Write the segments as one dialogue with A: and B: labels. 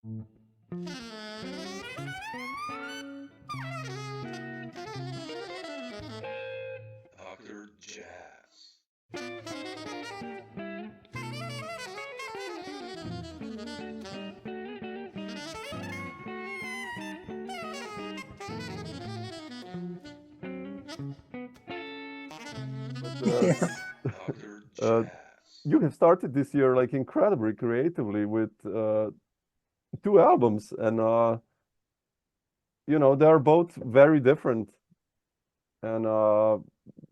A: Dr. Jazz.
B: Yeah.
A: Dr. Jazz.
C: You have started this year like incredibly creatively with two albums, and they are both very different. And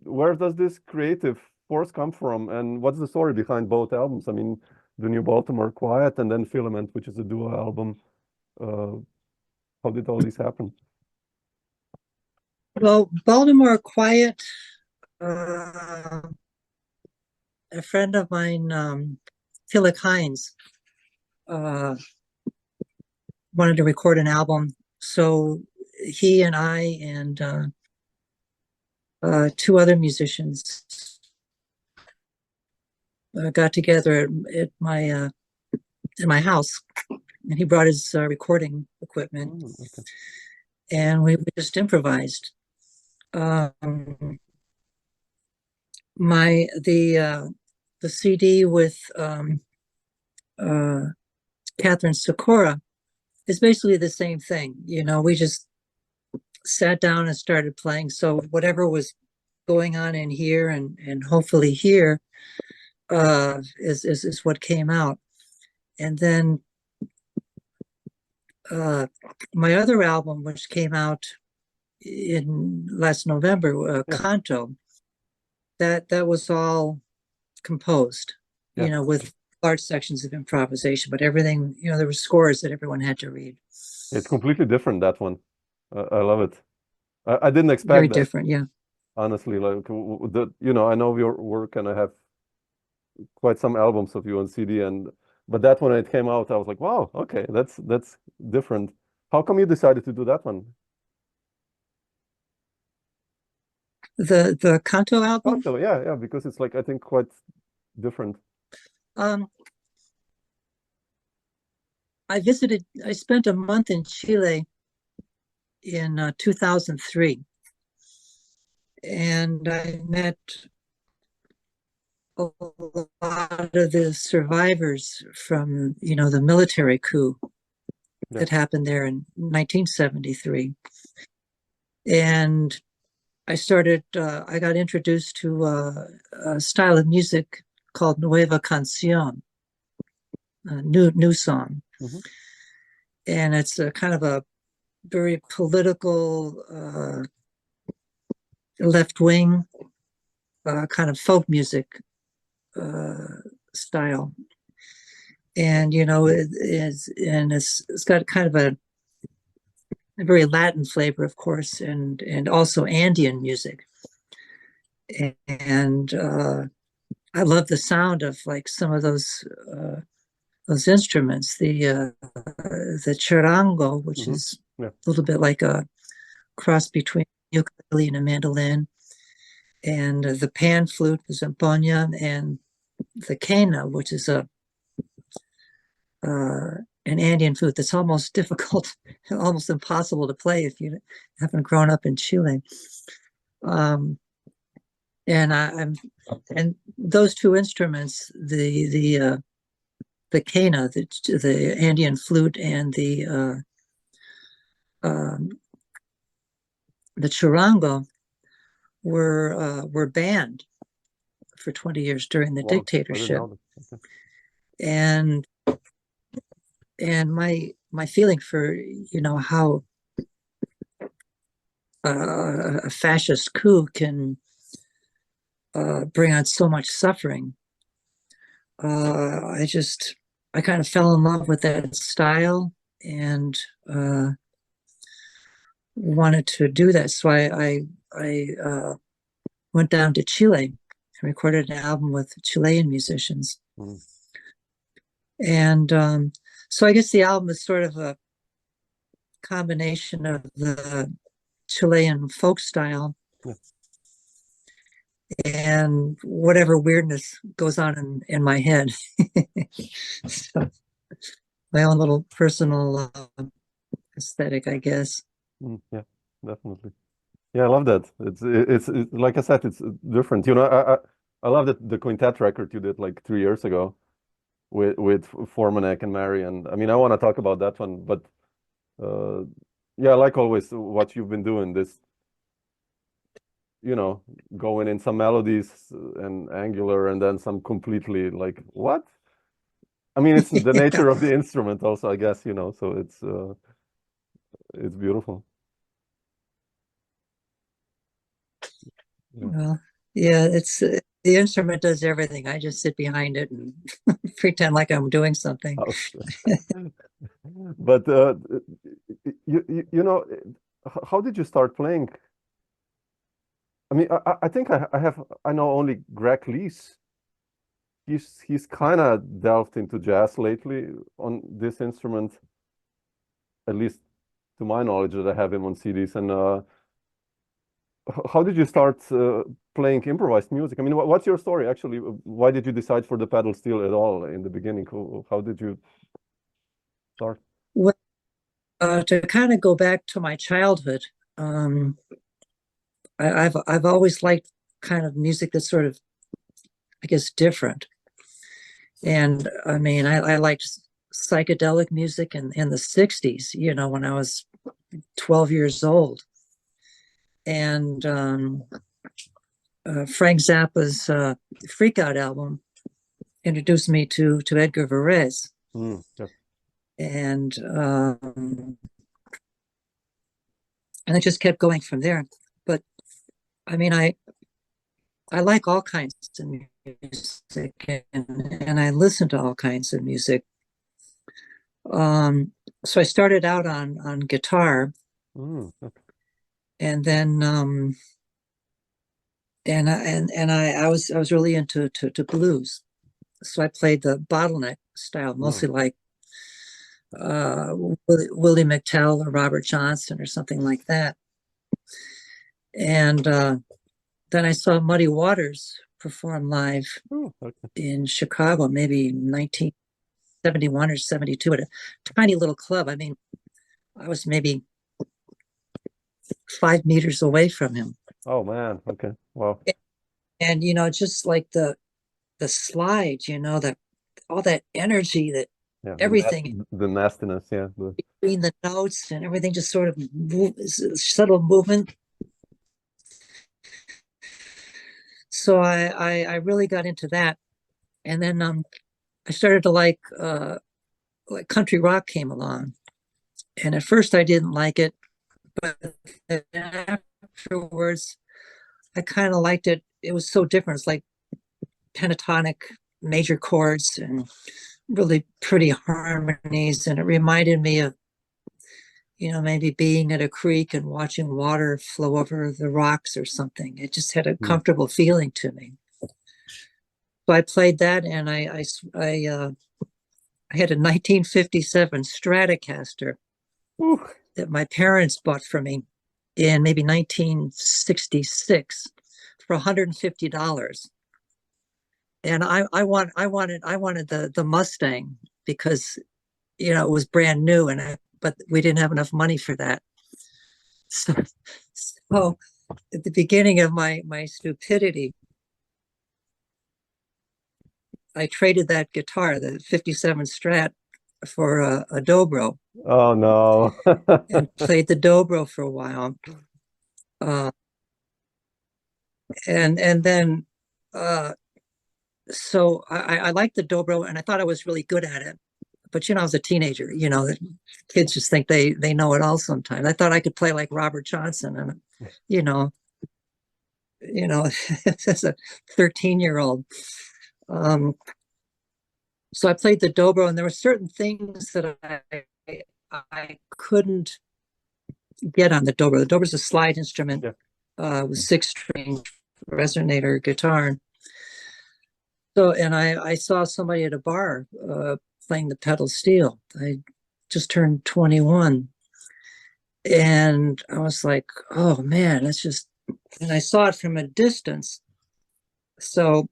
C: where does this creative force come from, and what's the story behind both albums? I mean, the New Baltimore Quiet and then Filament, which is a duo album. How did all this happen?
B: Well, Baltimore Quiet, a friend of mine, Philip Hines, wanted to record an album. So he and I and two other musicians got together at my house, and he brought his recording equipment,
C: Okay.
B: and we just improvised. The CD with Catherine Sikora is basically the same thing. We just sat down and started playing. So whatever was going on in here and hopefully here is what came out. And then my other album, which came out in last November, Canto, that was all composed, with large sections of improvisation, but everything, there were scores that everyone had to read.
C: It's completely different, that one. I love it. I didn't expect
B: Very
C: that.
B: different, yeah.
C: Honestly, like I know your work, and I have quite some albums of you on CD, but that one, when it came out, I was like, wow, okay, that's different. How come you decided to do that one?
B: The Canto album?
C: Canto, yeah, because it's like, I think, quite different.
B: I spent a month in Chile in 2003, and I met a lot of the survivors from, the military coup that happened there in 1973. And I got introduced to a style of music called Nueva Canción, new song.
C: Mm-hmm.
B: And it's a kind of a very political, left-wing kind of folk music style. And, it's got kind of a very Latin flavor, of course, and also Andean music. And I love the sound of like some of those instruments, the charango, which is a little bit like a cross between ukulele and a mandolin, and the pan flute, the zampoña, and the quena, which is an Andean flute that's almost difficult, almost impossible to play if you haven't grown up in Chile. And those two instruments, the quena, the Andean flute, and the charango were banned for 20 years during the dictatorship. And my feeling for how a fascist coup can bring on so much suffering, I kind of fell in love with that style and wanted to do that. So I went down to Chile and recorded an album with Chilean musicians. And so I guess the album is sort of a combination of the Chilean folk style and whatever weirdness goes on in my head. So, my own little personal aesthetic, I guess.
C: Yeah, definitely. Yeah, I love that. It's like I said, it's different. You know, I love that the quintet record you did like 3 years ago with Formanek and Mary, and I mean I want to talk about that one, but yeah, I like always what you've been doing. This, you know, going in some melodies and angular, and then some completely like what? I mean, it's the nature of the instrument, also, I guess, you know. So it's beautiful. Yeah.
B: Well, yeah, it's the instrument does everything. I just sit behind it and pretend like I'm doing something.
C: But you know, how did you start playing? I mean, I think I know only Greg Lees. He's kind of delved into jazz lately on this instrument, at least to my knowledge, that I have him on CDs. And how did you start playing improvised music? I mean, what's your story actually? Why did you decide for the pedal steel at all in the beginning? How did you start?
B: Well, to kind of go back to my childhood, I've always liked kind of music that's sort of, I guess, different. And I mean, I liked psychedelic music in the 60s, you know, when I was 12 years old. And Frank Zappa's Freak Out album introduced me to Edgar Varese.
C: Yeah.
B: And it just kept going from there. But I mean, I like all kinds of music, and I listen to all kinds of music. So I started out on guitar,
C: Okay.
B: and then I was really into blues. So I played the bottleneck style, mostly like Willie McTell or Robert Johnson or something like that. And then I saw Muddy Waters perform live in Chicago, maybe 1971 or 72, at a tiny little club. I mean, I was maybe 5 meters away from him.
C: Oh man, okay, wow.
B: And you know, just like the slides, you know, that all that energy, that everything,
C: the nastiness, yeah,
B: between the notes and everything, just sort of subtle movement. So I really got into that, and then I started to like country rock came along, and at first I didn't like it, but afterwards I kind of liked it. It was so different. It's like pentatonic major chords and really pretty harmonies, and it reminded me of, you know, maybe being at a creek and watching water flow over the rocks or something. It just had a comfortable feeling to me. So I played that, and I had a 1957 Stratocaster that my parents bought for me in maybe 1966 for $150. And I wanted the Mustang because, you know, it was brand new, but we didn't have enough money for that. So at the beginning of my stupidity, I traded that guitar, the 57 Strat, for a dobro.
C: Oh no.
B: And played the dobro for a while. And then so I liked the dobro, and I thought I was really good at it. But you know, I was a teenager, you know, kids just think they know it all sometimes. I thought I could play like Robert Johnson, and you know, as a 13-year-old. So I played the dobro, and there were certain things that I couldn't get on the dobro. The dobro is a slide instrument with 6-string resonator guitar. So, and I saw somebody at a bar playing the pedal steel. I just turned 21, and I was like, oh man, it's just, and I saw it from a distance. So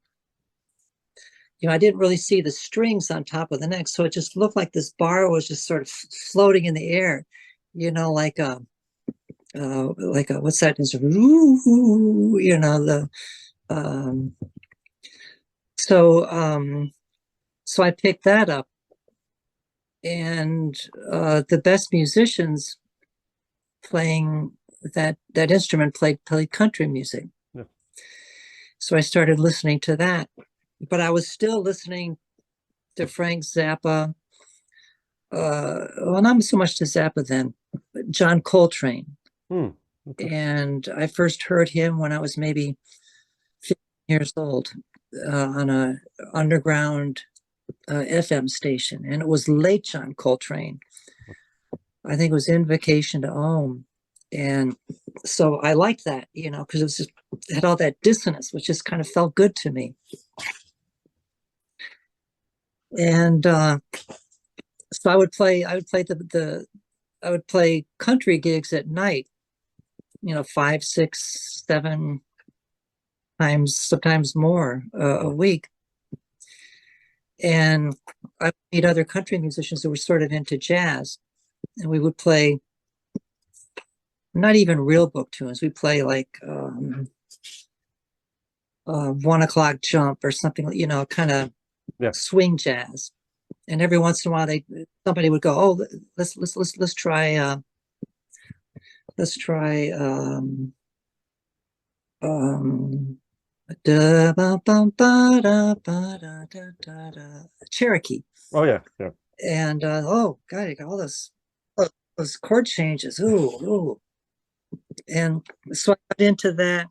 B: I didn't really see the strings on top of the neck, so it just looked like this bar was just sort of floating in the air, like a what's that? It's so I picked that up, and the best musicians playing that instrument played country music.
C: Yeah.
B: So I started listening to that, but I was still listening to Frank Zappa. Well, not so much to Zappa then, but John Coltrane.
C: Okay.
B: And I first heard him when I was maybe 15 years old on a underground FM station, and it was late John Coltrane. I think it was Invocation to Om. And so I liked that, because it had all that dissonance, which just kind of felt good to me. And so I would play country gigs at night, 5, 6, 7 times, sometimes more a week. And I would meet other country musicians who were sort of into jazz, and we would play not even real book tunes. We play like 1 o'clock jump or something, kind of swing jazz. And every once in a while, somebody would go, "Oh, let's try Cherokee."
C: Oh yeah.
B: And oh God, you got all those chord changes. Ooh. And so I got into that.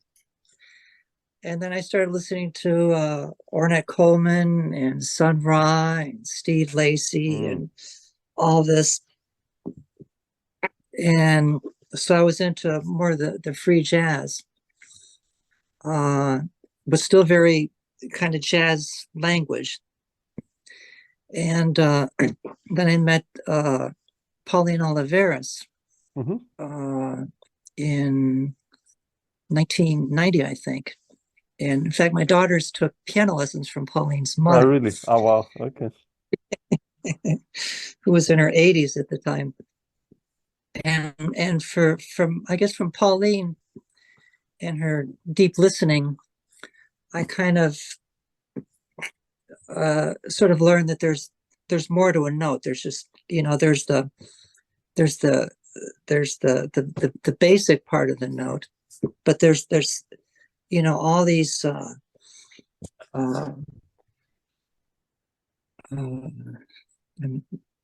B: And then I started listening to Ornette Coleman and Sun Ra and Steve Lacy and all this. And so I was into more of the free jazz, but still very kind of jazz language. And then I met Pauline Oliveras in 1990, I think. And in fact, my daughters took piano lessons from Pauline's mother.
C: Oh, really? Oh, wow. Okay.
B: Who was in her 80s at the time. And from Pauline and her deep listening, I kind of sort of learned that there's more to a note. There's just, there's the basic part of the note, but there's all these I'm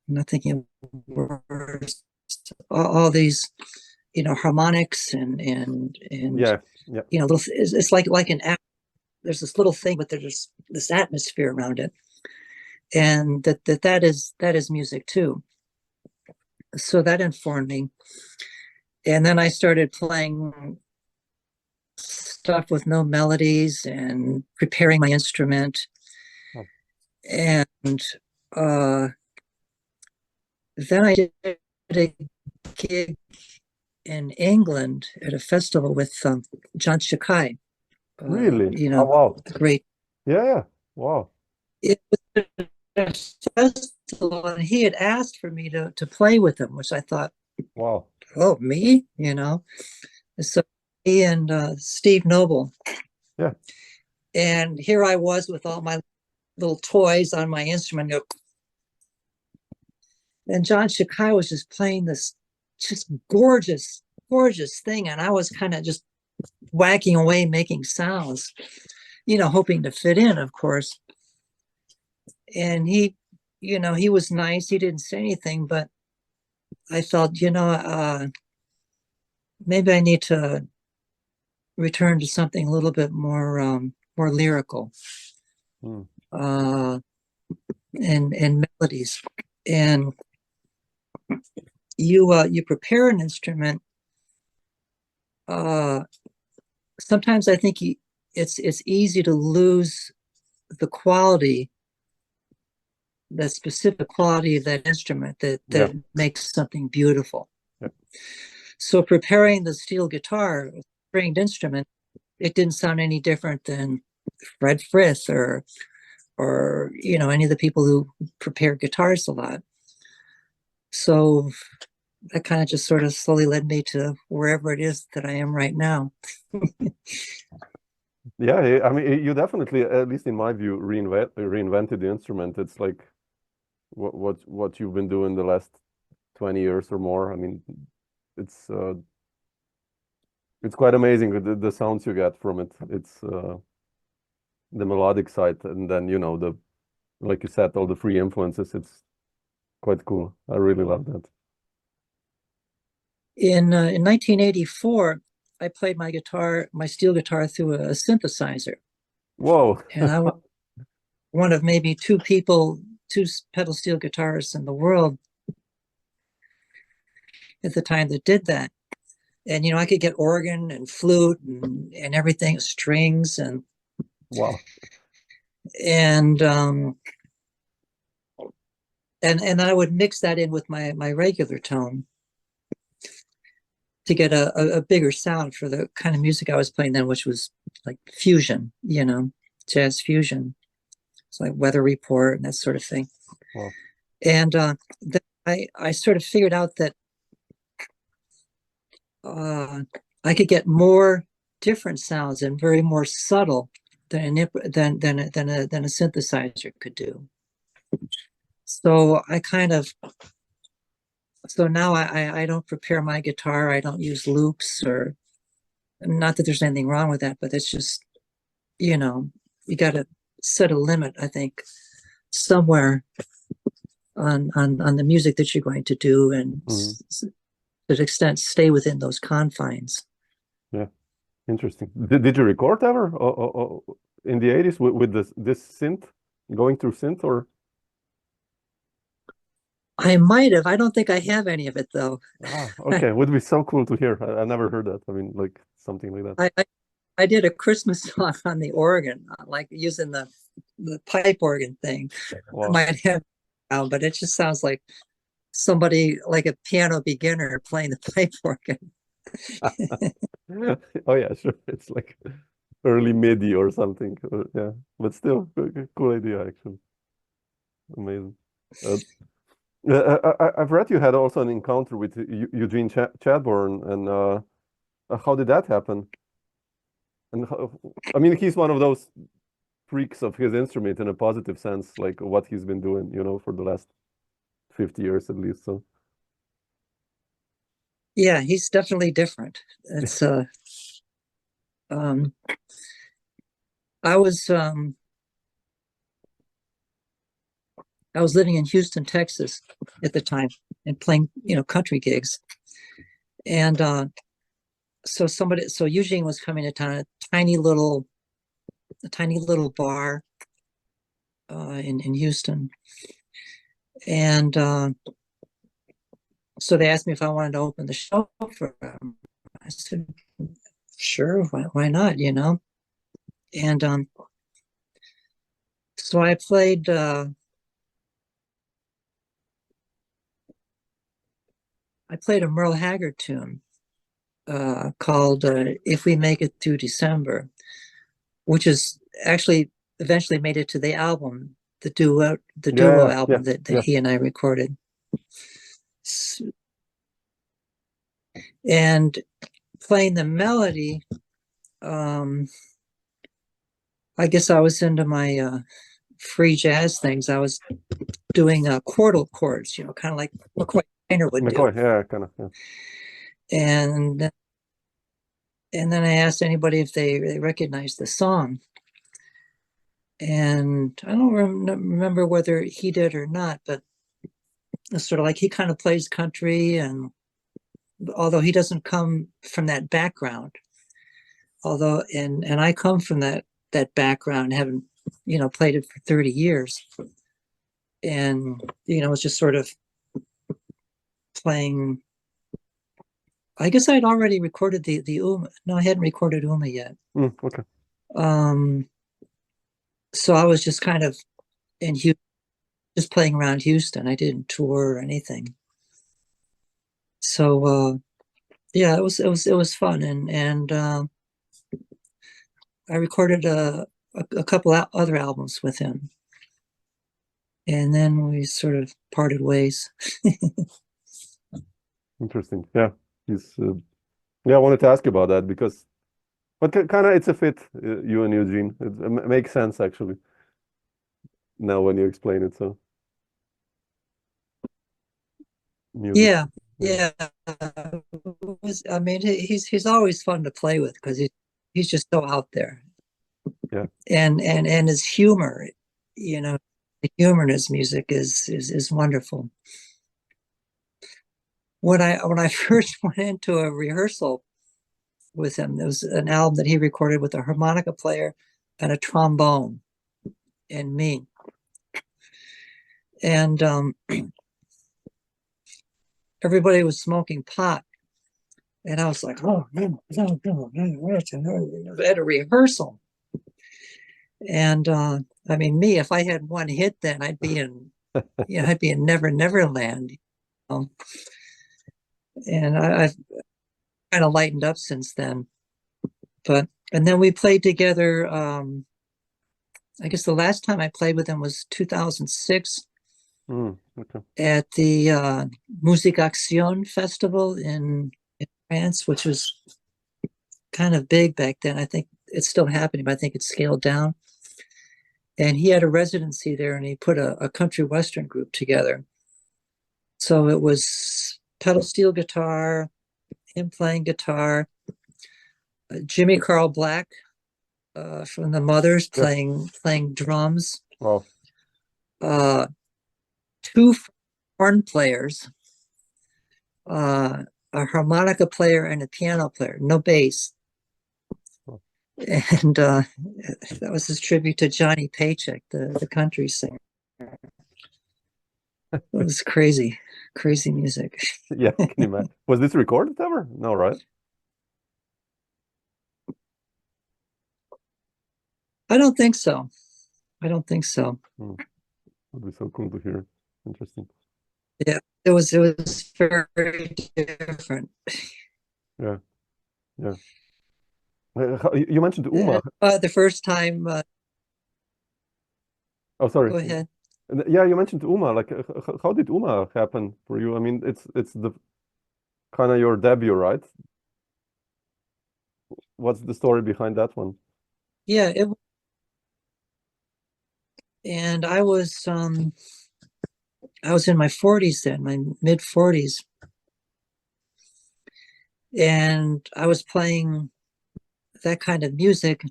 B: not thinking of words, all these harmonics and it's like an app. There's this little thing, but there's this atmosphere around it, and that is music too. So that informed me, and then I started playing stuff with no melodies and preparing my instrument. And then I did a gig in England at a festival with John Shakai.
C: Really? Oh, wow.
B: The great.
C: Yeah. Wow.
B: It was a festival, and he had asked for me to play with him, which I thought,
C: wow.
B: Oh, me? So he and Steve Noble.
C: Yeah.
B: And here I was with all my little toys on my instrument. And John Shakai was just playing this just gorgeous thing. And I was kind of just whacking away, making sounds, hoping to fit in, of course. And he was nice. He didn't say anything, but I felt, maybe I need to return to something a little bit more lyrical. And melodies. And you prepare an instrument. Sometimes I think it's easy to lose the quality, the specific quality of that instrument that makes something beautiful. So preparing the steel guitar, a stringed instrument, it didn't sound any different than Fred Frith or or any of the people who prepare guitars a lot. So that kind of just sort of slowly led me to wherever it is that I am right now.
C: Yeah, I mean, you definitely, at least in my view, reinvented the instrument. It's like what you've been doing the last 20 years or more. I mean, it's quite amazing the sounds you get from it. It's the melodic side, and then the, like you said, all the free influences. It's quite cool. I really love that.
B: In 1984, I played my steel guitar through a synthesizer.
C: Whoa!
B: And I was one of maybe two pedal steel guitarists in the world at the time that did that. And I could get organ and flute and everything, strings and
C: wow.
B: And I would mix that in with my regular tone to get a bigger sound for the kind of music I was playing then, which was like fusion, jazz fusion. It's like Weather Report and that sort of thing.
C: Wow.
B: And then I sort of figured out that I could get more different sounds and very more subtle than a synthesizer could do. So now I don't prepare my guitar. I don't use loops, or not that there's anything wrong with that, but it's just, you got to set a limit, I think, somewhere on the music that you're going to do, and to an extent stay within those confines.
C: Yeah, interesting. Did you record ever in the 80s with this synth, going through synth, or?
B: I might have. I don't think I have any of it though.
C: Okay. Would be so cool to hear. I never heard that. I mean, like something like that.
B: I did a Christmas song on the organ, like using the pipe organ thing.
C: Wow.
B: I might have, but it just sounds like somebody, like a piano beginner playing the pipe organ.
C: Oh yeah, sure. It's like early MIDI or something. Yeah, but still, cool idea actually. Amazing. I've read you had also an encounter with Eugene Chadbourne, and how did that happen? And I mean, he's one of those freaks of his instrument in a positive sense, like what he's been doing, for the last 50 years at least. So
B: yeah, he's definitely different. It's I was living in Houston, Texas at the time and playing, country gigs. And so Eugene was coming to town, a tiny little bar in Houston. And so they asked me if I wanted to open the show for them. I said, sure, why not, And so I played a Merle Haggard tune called If We Make It Through December, which is actually eventually made it to the album, the duo album that he and I recorded. And playing the melody, I guess I was into my free jazz things. I was doing chordal chords, kind of like McCoy would do.
C: Yeah, kind of. Yeah.
B: And then I asked anybody if they recognized the song. And I don't remember whether he did or not, but it's sort of like he kind of plays country, and although he doesn't come from that background, and I come from that background, having played it for 30 years, and it's just sort of playing. I guess I'd already recorded the Uma. No, I hadn't recorded Uma yet.
C: Okay.
B: So I was just kind of in Houston, just playing around Houston. I didn't tour or anything. So yeah, it was fun, and I recorded a couple other albums with him. And then we sort of parted ways.
C: Interesting. Yeah. He's, yeah, I wanted to ask you about that because, but kind of it's a fit, you and Eugene. It makes sense actually. Now when you explain it, so. Music.
B: Yeah, yeah. I mean, he's always fun to play with because he's just so out there.
C: Yeah.
B: And his humor, you know, the humor in his music is wonderful. When I first went into a rehearsal with him, there was an album that he recorded with a harmonica player and a trombone and me. And everybody was smoking pot. And I was like, oh, no, at a rehearsal. And I mean, me, if I had one hit, then I'd be in, I'd be in Never Never Land. And I've kind of lightened up since then. And then we played together. I guess the last time I played with him was 2006
C: okay.
B: at the Musique Action Festival in France, which was kind of big back then. I think it's still happening, but I think it's scaled down. And he had a residency there, and he put a country western group together. So it was pedal steel guitar, him playing guitar, Jimmy Carl Black from the Mothers playing drums.
C: Wow.
B: Two horn players, a harmonica player and a piano player, no bass. And that was his tribute to Johnny Paycheck, the country singer. It was crazy music.
C: Yeah, can you imagine? Was this recorded ever? No, right?
B: I don't think so.
C: Would be so cool to hear. Interesting.
B: Yeah, it was very different.
C: Yeah. You mentioned Uma.
B: The first time.
C: Oh, sorry.
B: Go ahead.
C: Yeah, you mentioned Uma. Like, how did Uma happen for you? I mean, it's the kind of your debut, right? What's the story behind that one?
B: Yeah, and I was in my 40s then, my mid 40s, and I was playing that kind of music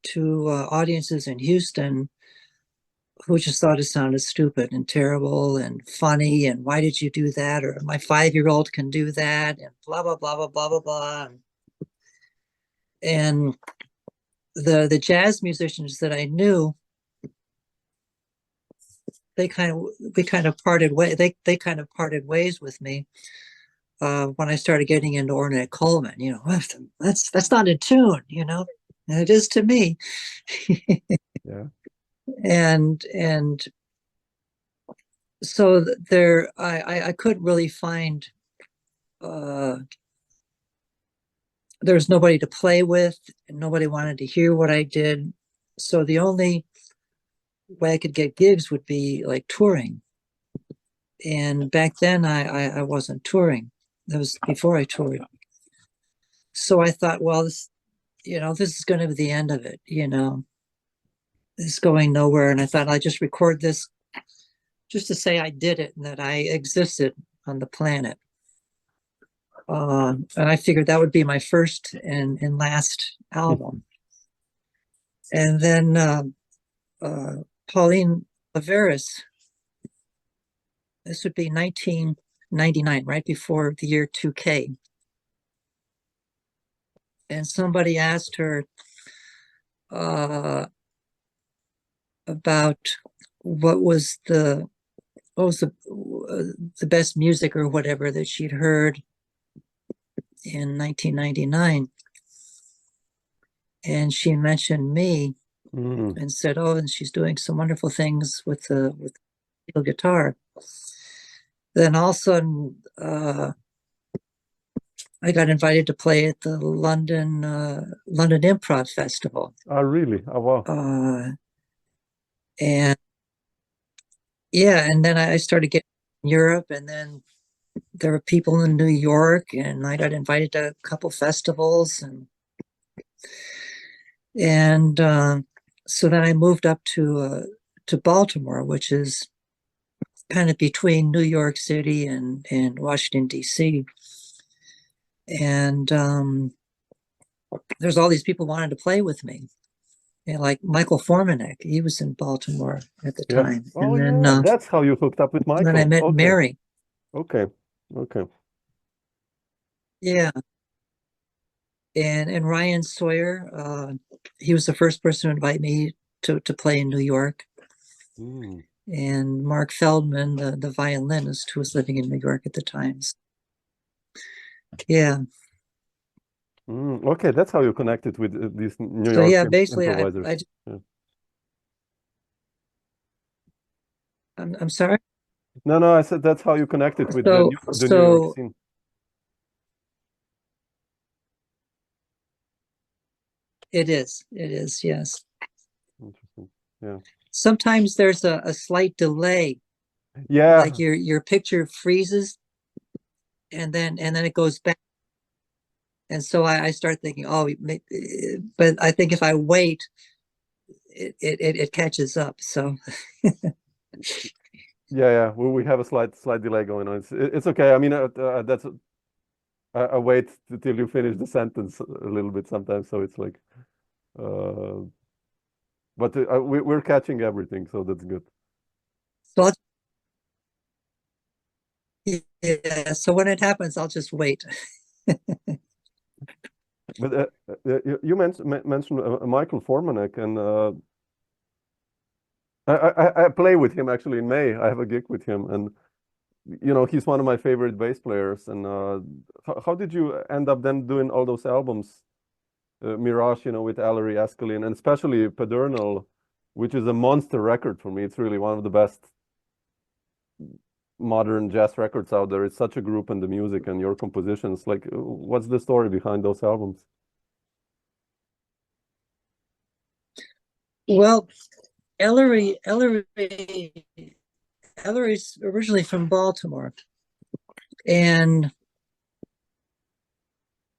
B: to audiences in Houston who just thought it sounded stupid and terrible and funny, and why did you do that? Or my 5-year-old can do that, and blah blah blah blah blah blah blah. And the jazz musicians that I knew, we kind of parted ways. They kind of parted ways with me when I started getting into Ornette Coleman. You know, that's not in tune. You know, and it is to me.
C: Yeah.
B: And so there, I couldn't really find. There was nobody to play with, and nobody wanted to hear what I did. So the only way I could get gigs would be like touring. And back then I wasn't touring. That was before I toured. So I thought, well, this is going to be the end of it. It's going nowhere. And I thought I'd just record this just to say I did it and that I existed on the planet. And I figured that would be my first and last album. And then Pauline Laveris, this would be 1999, right before the year 2K. And somebody asked her about what was the best music or whatever that she'd heard in 1999. And she mentioned me and said, oh, and she's doing some wonderful things with the guitar. Then all of a sudden, I got invited to play at the London Improv Festival.
C: Oh, really? Oh, wow.
B: And yeah, and then I started getting in Europe, and then there were people in New York, and I got invited to a couple festivals, and so then I moved up to Baltimore, which is kind of between New York City and Washington, D.C. And there's all these people wanted to play with me. And like Michael Formanek, he was in Baltimore at the
C: Yeah.
B: time.
C: Oh,
B: And
C: yeah. That's how you hooked up with
B: then I
C: Michael.
B: met
C: Okay.
B: Mary.
C: Okay. Okay.
B: Yeah. And Ryan Sawyer, he was the first person to invite me to play in New York.
C: Mm.
B: And Mark Feldman, the violinist who was living in New York at the time. Yeah.
C: Okay, that's how you connected with these New
B: So
C: York
B: yeah, basically
C: improvisers. Yeah.
B: I'm sorry.
C: No, I said that's how you connected with
B: So
C: the New York scene.
B: it is, yes.
C: Interesting. Yeah.
B: Sometimes there's a slight delay,
C: Yeah.
B: like your picture freezes and then it goes back. And so I start thinking, oh, but I think if I wait, it catches up. So
C: Yeah. We have a slight delay going on. It's okay. I mean, that's I wait till you finish the sentence a little bit sometimes, so it's like, but we're catching everything, so that's good.
B: so yeah. So when it happens, I'll just wait.
C: But you mentioned Michael Formanek, and I play with him actually in May. I have a gig with him, and he's one of my favorite bass players. And how did you end up then doing all those albums, Mirage, with Ellery Escalin, and especially Pedernal, which is a monster record for me. It's really one of the best modern jazz records out there. It's such a group in the music and your compositions. Like, what's the story behind those albums?
B: Well, Ellery's originally from Baltimore, and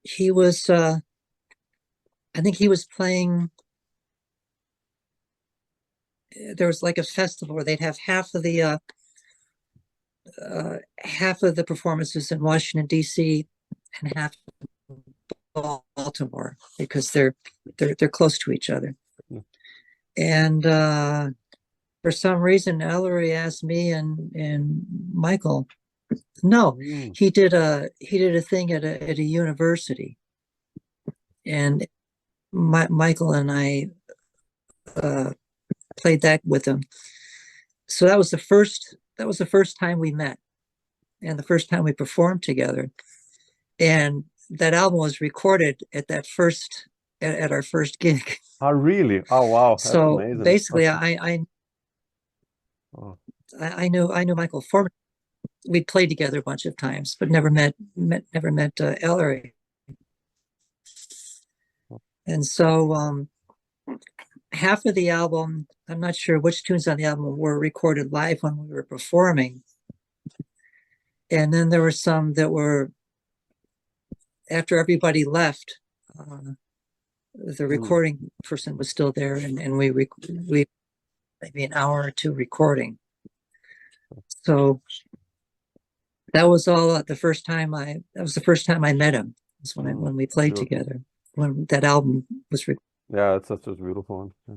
B: he was I think he was playing. There was like a festival where they'd have half of the performances in Washington D.C. and half in Baltimore because they're close to each other.
C: Yeah.
B: And for some reason, Ellery asked me and Michael. No, he did a thing at a university, and Michael and I played that with him. So that was the first time we met, and the first time we performed together. And that album was recorded at our first gig.
C: Oh, really? Oh, wow. That's
B: so
C: amazing.
B: basically,
C: Okay.
B: I knew Michael Forman. We'd played together a bunch of times, but never met Ellery. And so half of the album, I'm not sure which tunes on the album were recorded live when we were performing. And then there were some that were after everybody left. The recording person was still there, and we maybe an hour or two recording. So that was all the first time that was the first time I met him. Was when we played together, when that album was recorded.
C: Yeah, it's such a beautiful one. Yeah.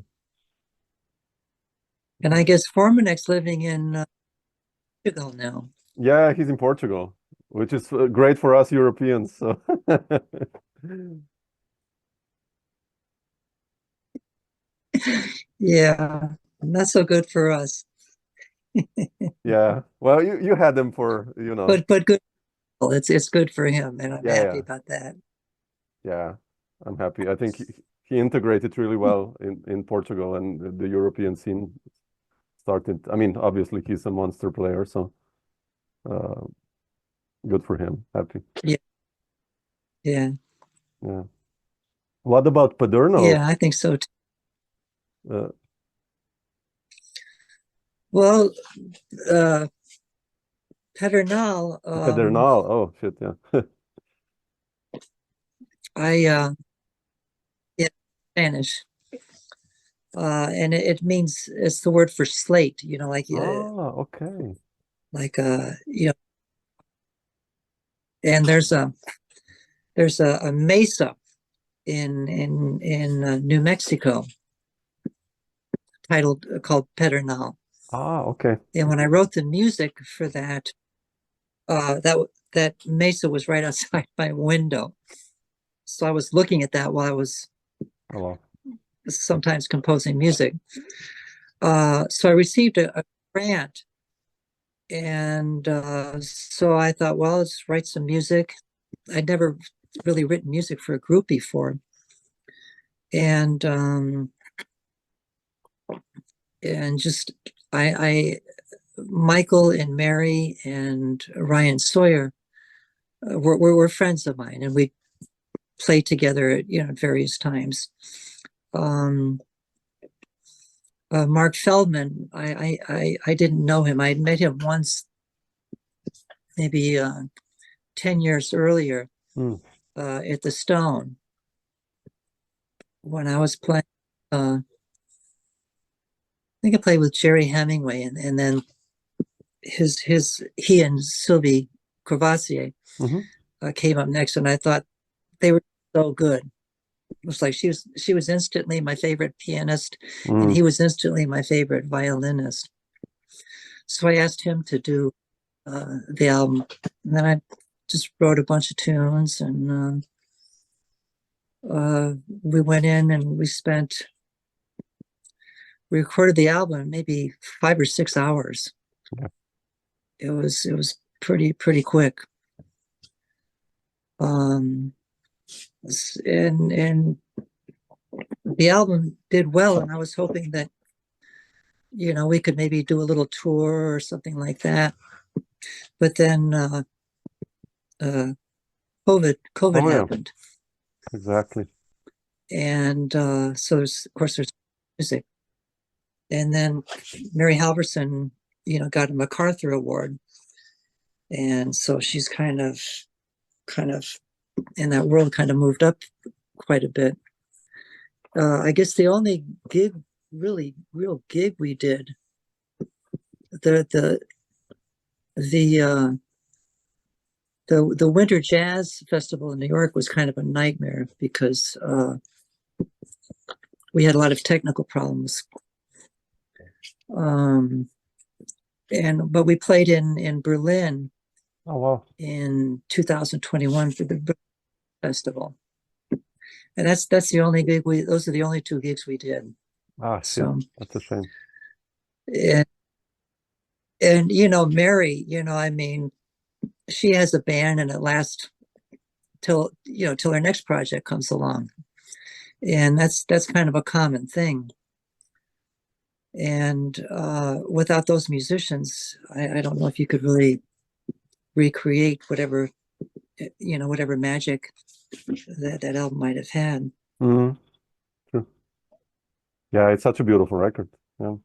B: And I guess Formanek's living in Portugal now.
C: Yeah, he's in Portugal, which is great for us Europeans. So.
B: Yeah, not so good for us.
C: Yeah, well, you had them for
B: but good. It's good for him, and I'm happy about that.
C: Yeah, I'm happy. I think he integrated really well in Portugal, and the European scene started. I mean, obviously he's a monster player, so good for him. Happy.
B: Yeah.
C: What about Pedernal?
B: Yeah, I think so too. Well, Pedernal,
C: Pedernal. Oh shit, yeah.
B: in Spanish, and it means, it's the word for slate,
C: Okay.
B: and there's a mesa in New Mexico called Pedernal.
C: Okay.
B: And when I wrote the music for that, that mesa was right outside my window. So I was looking at that while I was sometimes composing music. So I received a grant, and so I thought, well, let's write some music. I'd never really written music for a group before, and just Michael and Mary and Ryan Sawyer were friends of mine, and we played together at various times. Mark Feldman, I didn't know him. I met him once, maybe 10 years earlier, at the Stone, when I was playing. I think I played with Jerry Hemingway, and then he and Sylvie Courvoisier came up next, and I thought they were so good. It was like she was instantly my favorite pianist, and he was instantly my favorite violinist. So I asked him to do the album, and then I just wrote a bunch of tunes, and we went in and we recorded the album maybe 5 or 6 hours.
C: Yeah.
B: It was pretty quick. And the album did well, and I was hoping that we could maybe do a little tour or something like that. But then COVID happened.
C: Exactly.
B: And so there's music. And then Mary Halvorson, got a MacArthur Award. And so she's kind of in that world, kind of moved up quite a bit. I guess the only real gig we did, the Winter Jazz Festival in New York was kind of a nightmare because we had a lot of technical problems. But we played in Berlin.
C: Oh wow!
B: In 2021 for the festival, and that's the only gig those are the only 2 gigs we did.
C: So that's a shame.
B: And Mary, I mean, she has a band, and it lasts till her next project comes along, and that's kind of a common thing. And without those musicians, I don't know if you could really recreate whatever magic that album might have had.
C: True. Yeah, it's such a beautiful record. Yeah,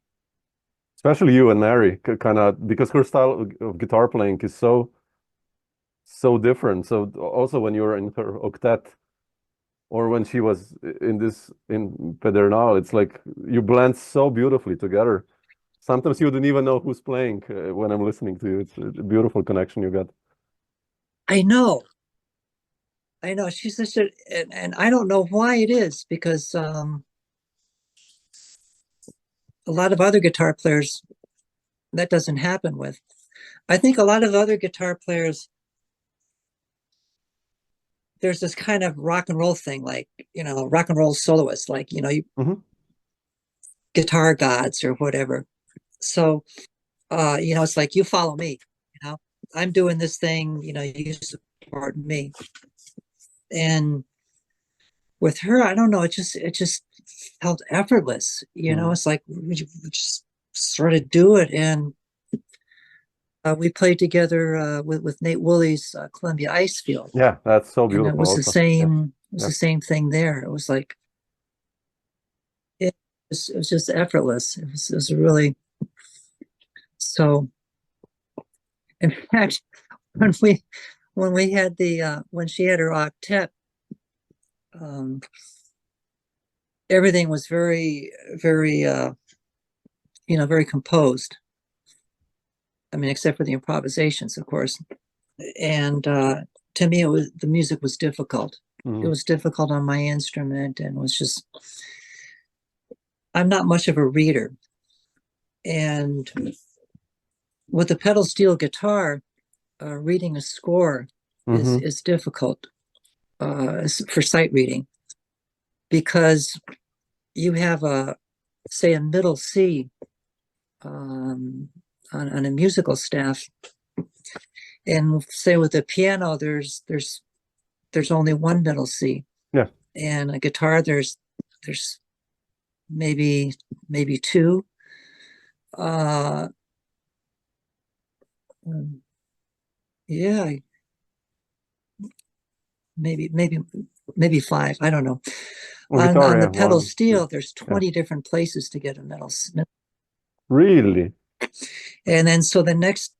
C: especially you and Mary, kind of, because her style of guitar playing is so different. So also when you were in her octet, or when she was in Pedernal, it's like you blend so beautifully together. Sometimes you don't even know who's playing when I'm listening to you. It's a beautiful connection you got.
B: I know. She's such and I don't know why it is, because a lot of other guitar players, that doesn't happen with. I think a lot of other guitar players, there's this kind of rock and roll thing, like, rock and roll soloists, like, guitar gods or whatever. So, it's like, you follow me, I'm doing this thing, you support me. And with her, I don't know, it just felt effortless, it's like we just sort of do it. And we played together with Nate Wooley's Columbia Icefield.
C: Yeah, that's so beautiful.
B: And it was
C: also.
B: the same. It was the same thing there. It was like it was just effortless. It was really So, in fact, when we had when she had her octet, everything was very, very, very composed. I mean, except for the improvisations, of course. And to me, the music was difficult. It was difficult on my instrument, and was just, I'm not much of a reader. And with the pedal steel guitar, reading a score is difficult for sight reading, because you have say a middle C on a musical staff, and say with a piano there's only one middle C.
C: Yeah.
B: And a guitar there's maybe two. Yeah, maybe five. I don't know. On the pedal steel, there's 20 different places to get a middle.
C: Really?
B: And then so the next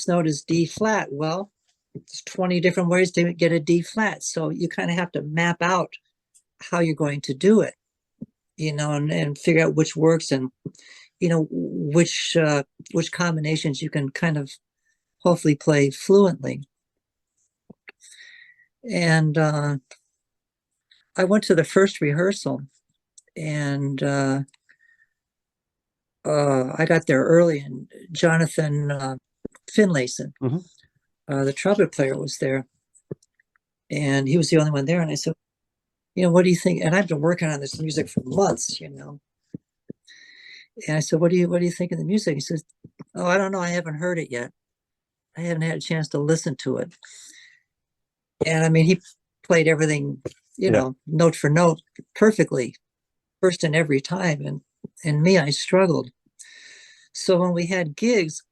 B: note is D flat. Well, there's 20 different ways to get a D flat. So you kind of have to map out how you're going to do it, and figure out which works, and which combinations you can kind of hopefully play fluently. And I went to the first rehearsal, and I got there early, and Jonathan Finlayson, the trumpet player, was there, and he was the only one there. And I said, what do you think? And I've been working on this music for months, And I said, what do you think of the music? He says, oh, I don't know. I haven't heard it yet. I haven't had a chance to listen to it. And I mean, he played everything, note for note perfectly, first and every time. And me, I struggled. So when we had gigs,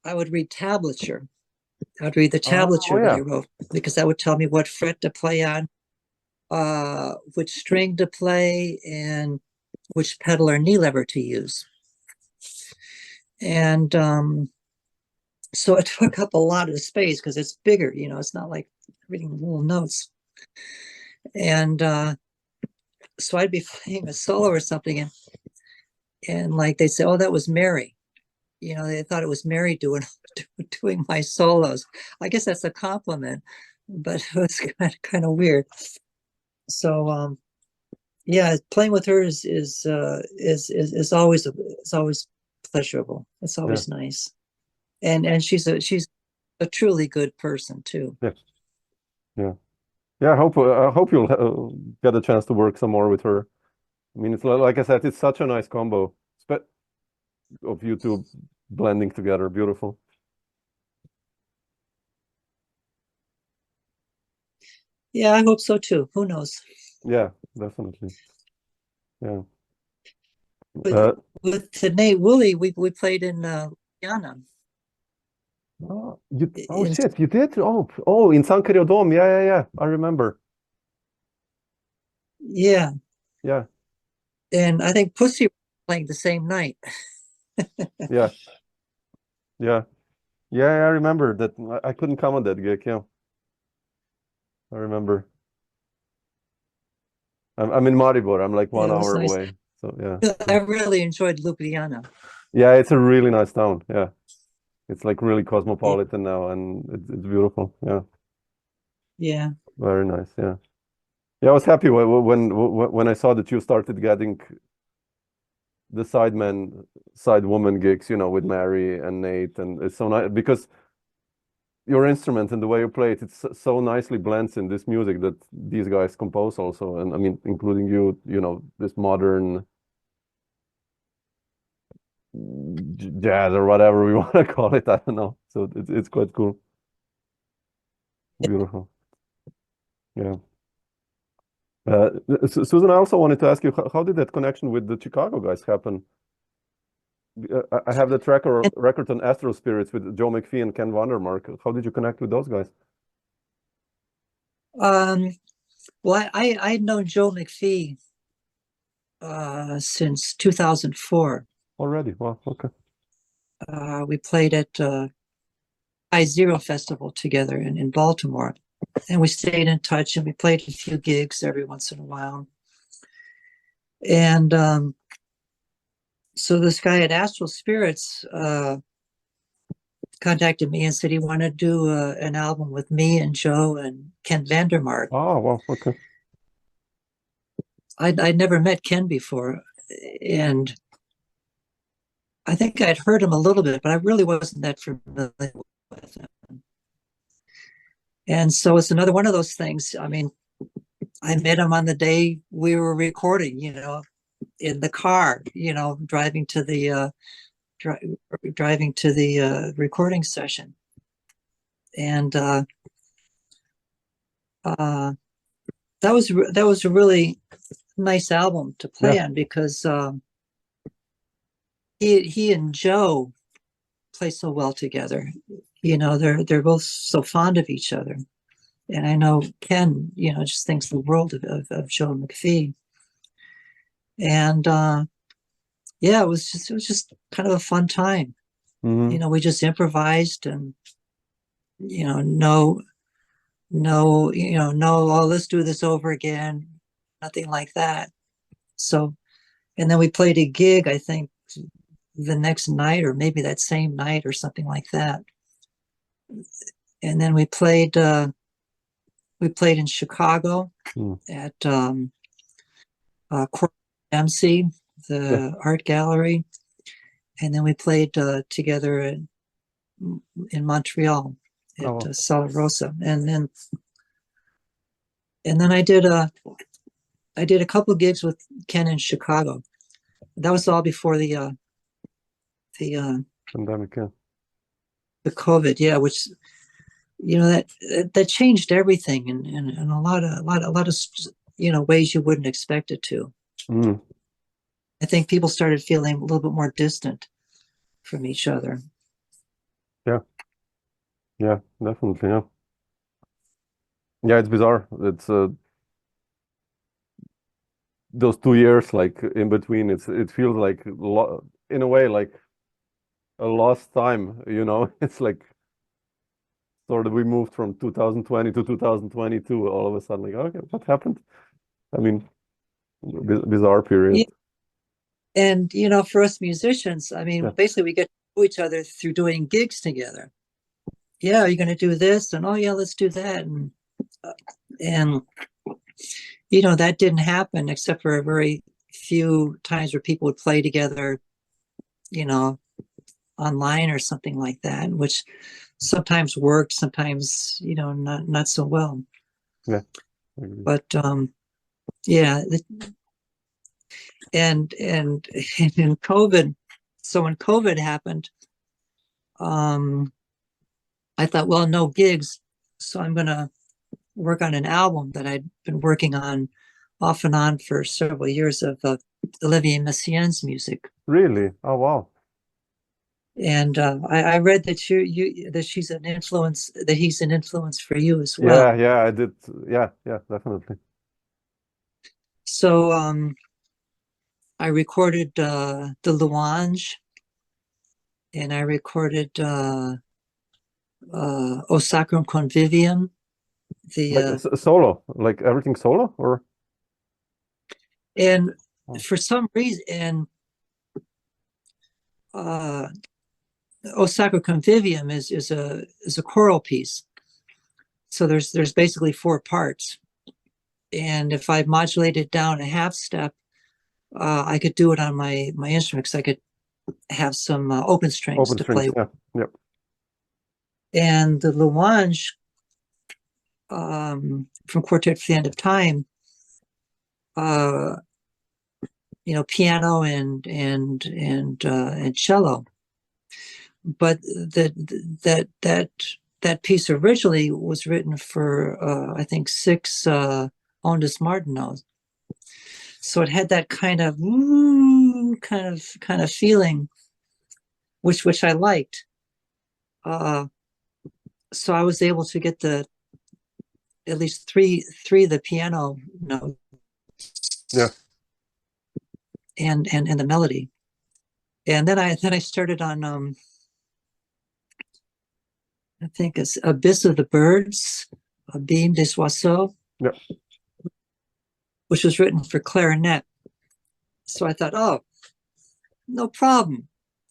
B: I would read tablature. I'd read the tablature that he wrote, because that would tell me what fret to play on, which string to play, and which pedal or knee lever to use. And so it took up a lot of space, because it's bigger, it's not like reading little notes. And so I'd be playing a solo or something, and like they'd say, oh, that was Mary. They thought it was Mary doing my solos. I guess that's a compliment, but it was kind of weird. So yeah, playing with her is always pleasurable. It's always nice, and she's a truly good person too.
C: Yeah. I hope you'll get a chance to work some more with her. I mean, it's like I said, it's such a nice combo of you two blending together. Beautiful.
B: Yeah, I hope so too. Who knows?
C: Yeah, definitely. Yeah.
B: With Nate Wooley, we played in Louisiana.
C: Shit, you did? Oh, in San Dome. Yeah. I remember.
B: Yeah.
C: Yeah.
B: And I think Pussy was playing the same night.
C: Yeah. I remember that. I couldn't come on that gig. Yeah, I remember. I'm in Maribor. I'm like 1 hour away. So yeah.
B: I really enjoyed Ljubljana.
C: Yeah, it's a really nice town. Yeah, it's like really cosmopolitan now, and it's beautiful. Yeah.
B: Yeah.
C: Very nice. Yeah. I was happy when I saw that you started getting the side woman gigs, with Mary and Nate, and it's so nice because your instrument and the way you play it, it's so nicely blends in this music that these guys compose also, and I mean, including you, this modern jazz or whatever we want to call it. I don't know. So it's quite cool. Beautiful. Yeah. Susan, I also wanted to ask you, how did that connection with the Chicago guys happen? I have the record on Astro Spirits with Joe McPhee and Ken Vandermark. How did you connect with those guys?
B: Well, I'd known Joe McPhee since 2004.
C: Already? Wow, okay.
B: we played at I-Zero Festival together in Baltimore, and we stayed in touch, and we played a few gigs every once in a while. And so this guy at Astral Spirits contacted me and said he wanted to do an album with me and Joe and Ken Vandermark.
C: Oh, well, okay.
B: I'd never met Ken before, and I think I'd heard him a little bit, but I really wasn't that familiar with him. And so it's another one of those things. I mean, I met him on the day we were recording, you know, in the car, you know, driving to the recording session. And that was a really nice album to play on, because he and Joe play so well together. You know, they're both so fond of each other. And I know Ken, you know, just thinks the world of Joe McPhee. And yeah, it was just kind of a fun time.
C: Mm-hmm.
B: You know, we just improvised, and you know, oh, let's do this over again. Nothing like that. So, and then we played a gig, I think, the next night, or maybe that same night, or something like that. And then we played in Chicago at MC, the art gallery, and then we played together in Montreal at Sala Rosa, and then I did a couple of gigs with Ken in Chicago. That was all before the
C: pandemic,
B: the COVID, which, you know, that changed everything in a lot of you know, ways you wouldn't expect it to. I think people started feeling a little bit more distant from each other.
C: Yeah, definitely. Yeah, it's bizarre. It's those 2 years, like in between, it feels like in a way like a lost time, you know. It's like sort of we moved from 2020 to 2022 all of a sudden, like, okay, what happened? I mean, bizarre period.
B: And you know, for us musicians, I mean, basically we get to know each other through doing gigs together. Yeah, are you going to do this? And oh yeah, let's do that. And you know, that didn't happen except for a very few times where people would play together, you know, online or something like that, which sometimes worked, sometimes, you know, not so well.
C: Yeah.
B: But yeah, and in COVID, so when COVID happened, I thought, well, no gigs, so I'm gonna work on an album that I'd been working on off and on for several years of Olivier Messiaen's music.
C: Really? Oh wow.
B: And I read that that he's an influence for you as well.
C: Yeah, I did. Yeah, definitely.
B: So I recorded the Louange, and I recorded O Sacrum Convivium.
C: Like solo, like everything solo, or?
B: And for some reason, O Sacrum Convivium is a choral piece. So there's basically 4 parts, and if I modulated down a half step, I could do it on my instrument, because I could have some open strings to play with.
C: Yep.
B: And the Louange from Quartet for the End of Time, you know, piano and cello. But that piece originally was written for I think 6 ondes martinos. So it had that kind of feeling, which I liked. So I was able to get at least three of the piano notes.
C: Yeah.
B: And the melody. And then I started on I think it's Abyss of the Birds, Abîme des Oiseaux,
C: Yeah.
B: which was written for clarinet. So I thought, oh, no problem.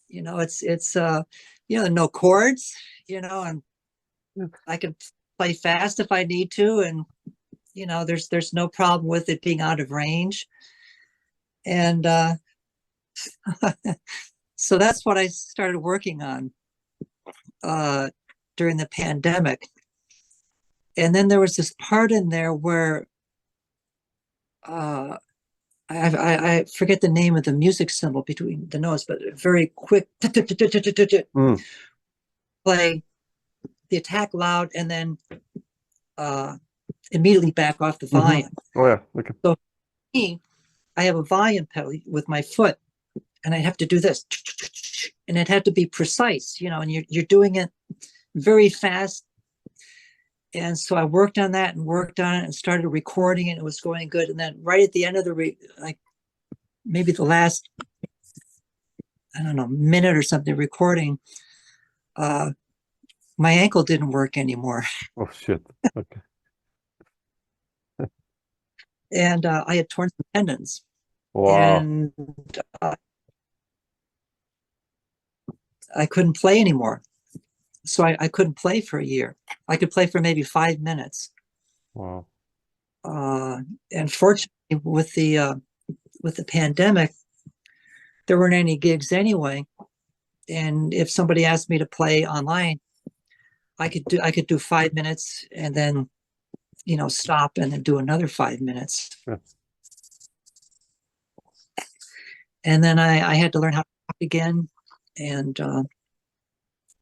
B: You know, it's you know, no chords, you know, and I can play fast if I need to, and you know, there's no problem with it being out of range. And so that's what I started working on during the pandemic. And then there was this part in there where I forget the name of the music symbol between the notes, but very quick play the attack loud and then immediately back off the volume.
C: Oh yeah, okay.
B: So me, I have a volume pedal with my foot, and I have to do this, and it had to be precise, you know, and you're doing it very fast. And so I worked on that and worked on it and started recording it. It was going good. And then right at the end of the, like maybe the last, I don't know, minute or something recording, my ankle didn't work anymore.
C: Oh shit. Okay.
B: And I had torn some tendons.
C: Wow.
B: And I couldn't play anymore. So I couldn't play for a year. I could play for maybe 5 minutes.
C: Wow.
B: And fortunately, with the pandemic, there weren't any gigs anyway. And if somebody asked me to play online, I could do 5 minutes and then, you know, stop and then do another 5 minutes.
C: Yeah.
B: And then I had to learn how to talk again. And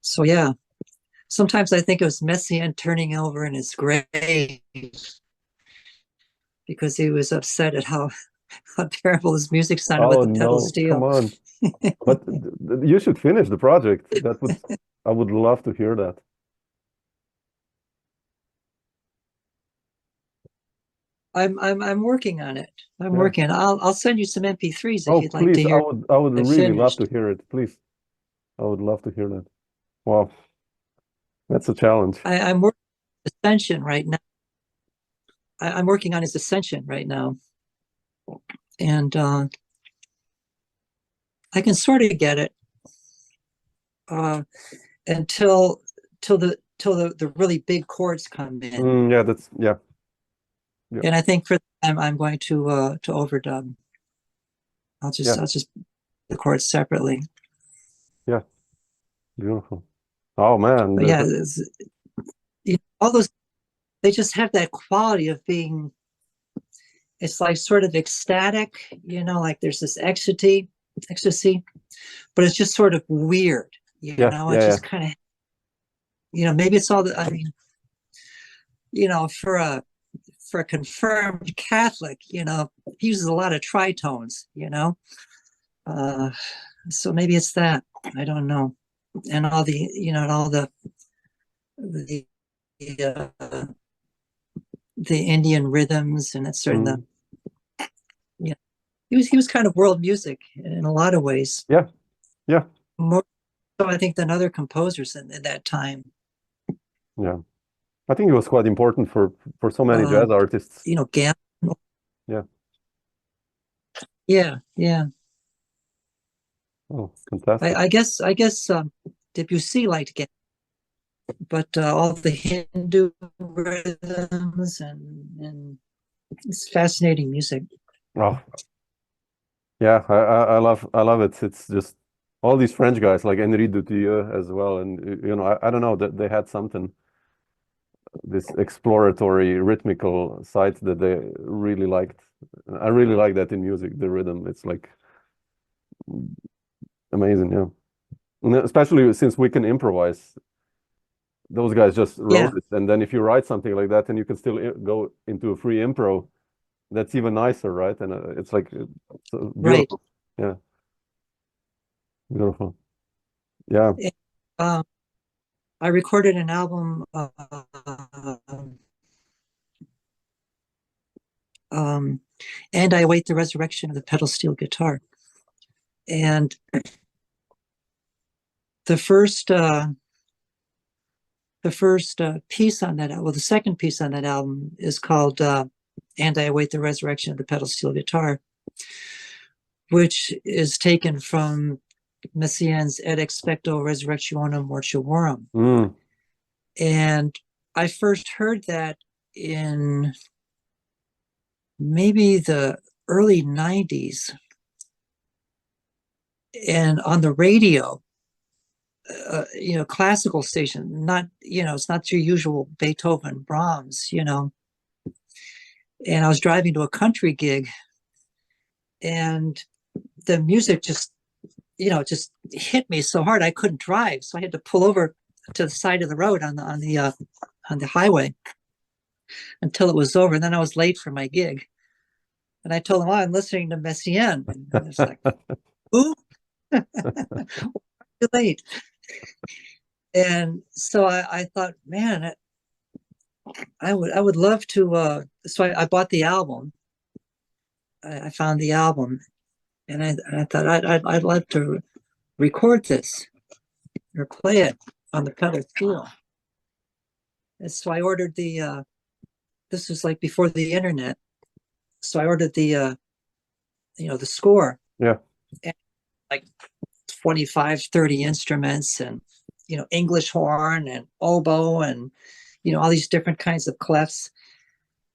B: so yeah. Sometimes I think it was Messiaen turning over in his grave because he was upset at how terrible his music sounded with the pedal steel.
C: Come on. But you should finish the project. That would I would love to hear that.
B: I'm working on it. I'm
C: Yeah.
B: working. I'll send you some MP3s if you'd like
C: please,
B: to hear.
C: I would really love
B: finished.
C: to hear it. Please. I would love to hear that. Wow. That's a challenge.
B: I'm working on Ascension right now. I'm working on his Ascension right now. And I can sort of get it until the really big chords come in.
C: Yeah, that's yeah.
B: And I think for them I'm going to overdub. I'll just the chords separately.
C: Yeah. Beautiful. Oh man.
B: But yeah, you know, all those, they just have that quality of being, it's like sort of ecstatic, you know, like there's this ecstasy, but it's just sort of weird, you know, it's just kind of, you know, maybe it's all the, I mean, you know, for a confirmed Catholic, you know, he uses a lot of tritones, you know, so maybe it's that, I don't know. And all the, you know, and all the Indian rhythms, and it's sort of the, yeah, he was kind of world music in a lot of ways.
C: Yeah.
B: More so, I think, than other composers in that time.
C: Yeah, I think it was quite important for so many jazz artists.
B: You know, Gam.
C: Yeah.
B: Yeah.
C: Oh, fantastic.
B: I guess Debussy liked Gam, but all the Hindu rhythms and it's fascinating music.
C: Oh, yeah, I love it. It's just all these French guys like Henri Dutilleux as well, and you know, I don't know that they had something, this exploratory rhythmical side that they really liked. I really like that in music, the rhythm. It's like amazing, yeah. And especially since we can improvise. Those guys just wrote it, and then if you write something like that, and you can still go into a free improv, that's even nicer, right? And it's like it's beautiful.
B: Right.
C: Yeah. Beautiful. Yeah.
B: I recorded an album and I Await the Resurrection of the Pedal Steel Guitar. And the first the first piece on that, well, the second piece on that album is called And I Await the Resurrection of the Pedal Steel Guitar, which is taken from Messiaen's Et Expecto Resurrectionem Mortuorum.
C: Mm.
B: And I first heard that in maybe the early 90s. And on the radio, classical station, not, it's not your usual Beethoven, Brahms, And I was driving to a country gig, and the music just hit me so hard I couldn't drive. So I had to pull over to the side of the road on the highway until it was over. And then I was late for my gig. And I told them, I'm listening to Messiaen. And I was like, who? Too late. And so I thought, man, I would love to. So I bought the album. I found the album, and I thought I'd love to record this or play it on the pedal steel. And so I ordered the. This was like before the internet, so I ordered the score.
C: Yeah.
B: And like 25, 30 instruments, and English horn and oboe and all these different kinds of clefs.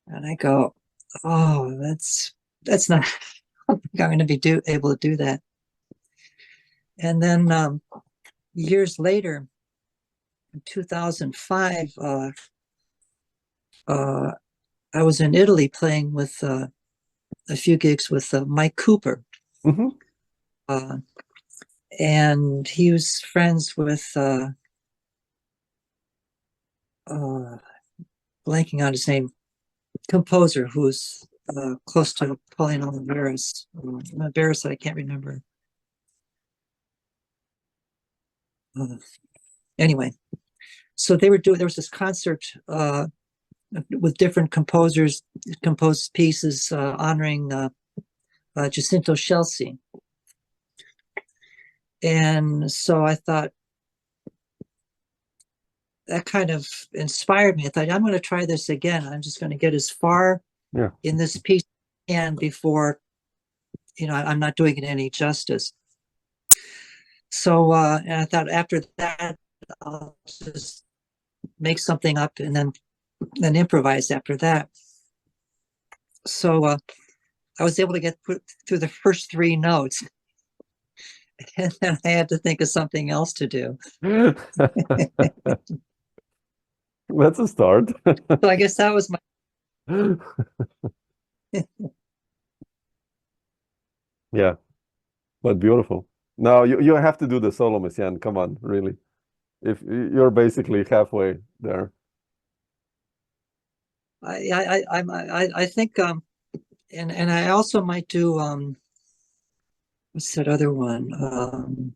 B: And I go, oh, that's not I don't think I'm going to be able to do that. And then years later, in 2005, I was in Italy playing with a few gigs with Mike Cooper.
C: Mm-hmm.
B: And he was friends with blanking on his name, composer who's close to Pauline Oliveras. Oliveras, I can't remember. Anyway, so there was this concert with different composers, composed pieces honoring Jacinto Scelsi. And so I thought, that kind of inspired me. I thought, I'm going to try this again. I'm just going to get as far in this piece as I can before, I'm not doing it any justice. So, and I thought after that, I'll just make something up and then improvise after that. So I was able to get through the first 3 notes. And then I had to think of something else to do.
C: That's a start.
B: So I guess that was my.
C: Yeah, but beautiful. Now you have to do the solo, Messiaen. Come on, really. If you're basically halfway there.
B: I think and I also might do what's that other one?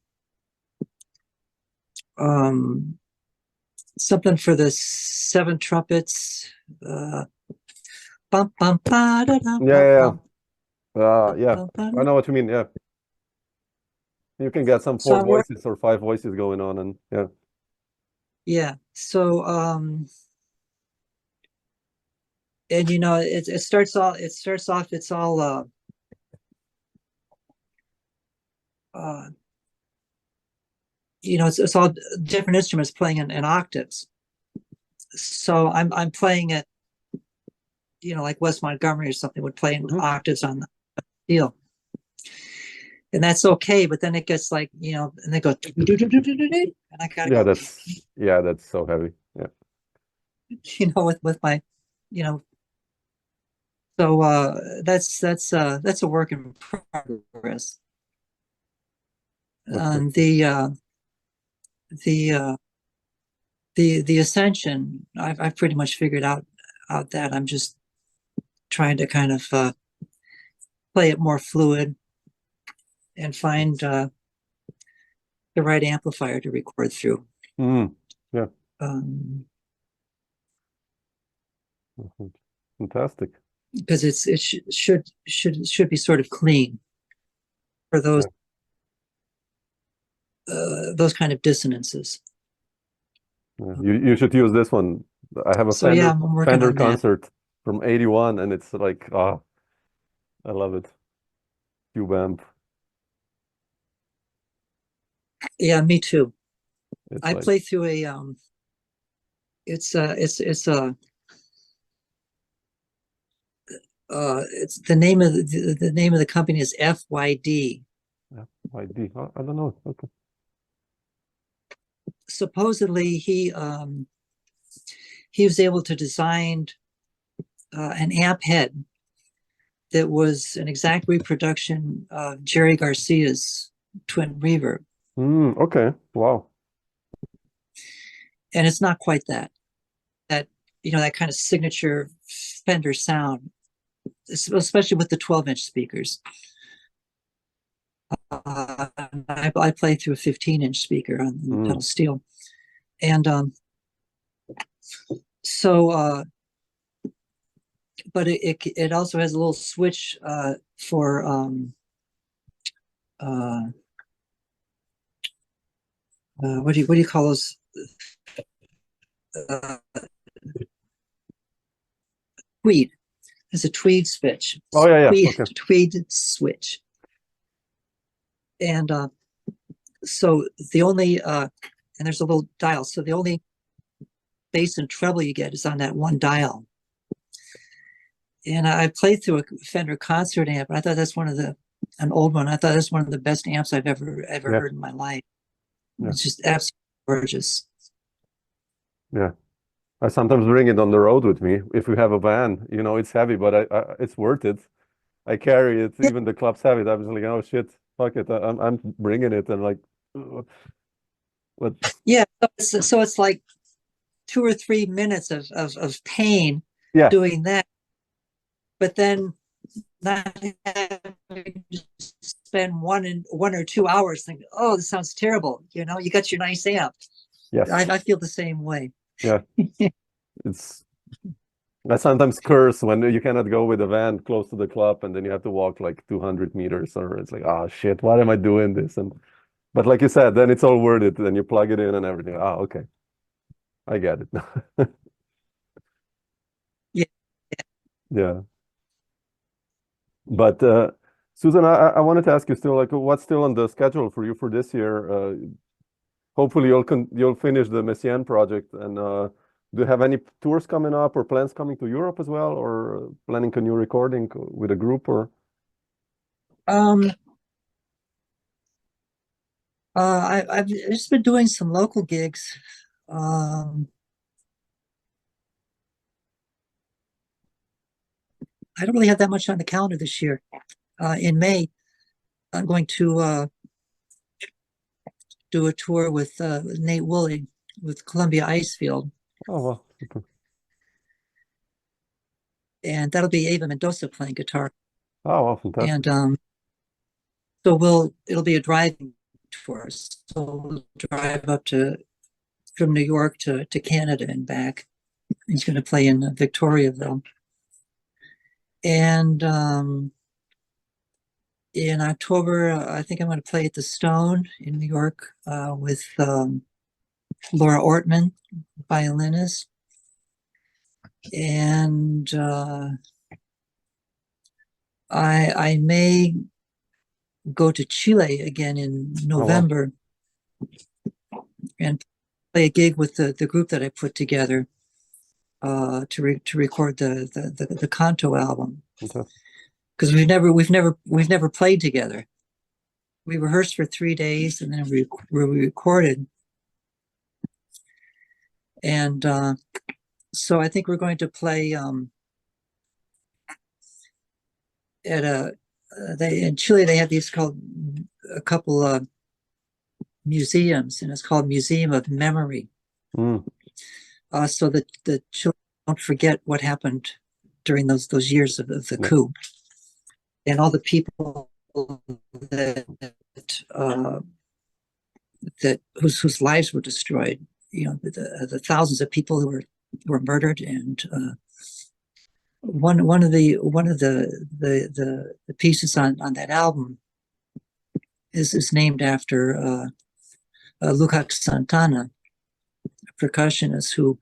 B: Something for the 7 trumpets. Bum, bum, ba, da, da,
C: Yeah.
B: bum,
C: I know what you mean. Yeah, you can get some 4 voices or 5 voices going on, and
B: yeah. So and it starts off. It's all it's all different instruments playing in octaves. So I'm playing it, like Wes Montgomery or something would play in octaves on the steel. And that's okay, but then it gets like, and they go, and I gotta go.
C: That's so heavy. Yeah.
B: With my, so that's a work in progress. The Ascension, I've pretty much figured out that I'm just trying to kind of play it more fluid and find the right amplifier to record through.
C: Yeah. Fantastic.
B: Because it should be sort of clean for those kind of dissonances.
C: You should use this one. I have a
B: So yeah, I'm working
C: Fender
B: on that.
C: concert from '81, and it's like, I love it. Tube amp.
B: Yeah, me too.
C: It's
B: I
C: like,
B: play through a it's it's the name of the name of the company is FYD.
C: YD. I don't know. Okay.
B: Supposedly he was able to design an amp head that was an exact reproduction of Jerry Garcia's twin reverb.
C: Okay. Wow.
B: And it's not quite that that kind of signature Fender sound, especially with the 12-inch speakers. I play through a 15-inch speaker on the pedal steel, and but it also has a little switch for what do you call those? Tweed. It's a tweed switch.
C: Oh yeah,
B: tweed,
C: okay.
B: tweed switch. And so the only and there's a little dial. So the only bass and treble you get is on that one dial. And I played through a Fender concert amp, and I thought that's an old one. I thought that's one of the best amps I've ever heard in my life. Yeah. It's just absolutely gorgeous.
C: Yeah. I sometimes bring it on the road with me if we have a van. It's heavy, but it's worth it. I carry it, even the club's heavy. I was like, oh shit, fuck it, I'm bringing it, and like, what?
B: Yeah, so it's like 2 or 3 minutes of pain doing that, but then not having to spend 1 or 2 hours thinking, oh, this sounds terrible. You got your nice amp.
C: Yes,
B: I feel the same way.
C: Yeah. I sometimes curse when you cannot go with a van close to the club, and then you have to walk like 200 meters, or it's like, oh shit, why am I doing this? But like you said, then it's all worth it. Then you plug it in and everything. Oh, okay, I get it. Yeah. But Susan, I wanted to ask you still, like, what's still on the schedule for you for this year? Hopefully you'll finish the Messiaen project, and do you have any tours coming up or plans coming to Europe as well, or planning a new recording with a group, or?
B: I've just been doing some local gigs. I don't really have that much on the calendar this year. In May, I'm going to do a tour with Nate Wooley with Columbia Icefield.
C: Oh, well. Okay.
B: And that'll be Ava Mendoza playing guitar.
C: Oh, well, fantastic.
B: And so it'll be a driving tour. So we'll drive up from New York to Canada and back. He's going to play in Victoriaville. And in October, I think I'm going to play at the Stone in New York with Laura Ortman, violinist. And I may go to Chile again in November. Oh, wow. And play a gig with the group that I put together to record the Canto album. Okay. Because we've never played together. We rehearsed for 3 days, and then we recorded. And so I think we're going to play at in Chile. They have these called a couple of museums, and it's called Museum of Memory. So that the children don't forget what happened during those years of the coup, and all the people whose lives were destroyed. The thousands of people who were murdered, and one of the pieces on that album is named after Lucas Santana, a percussionist who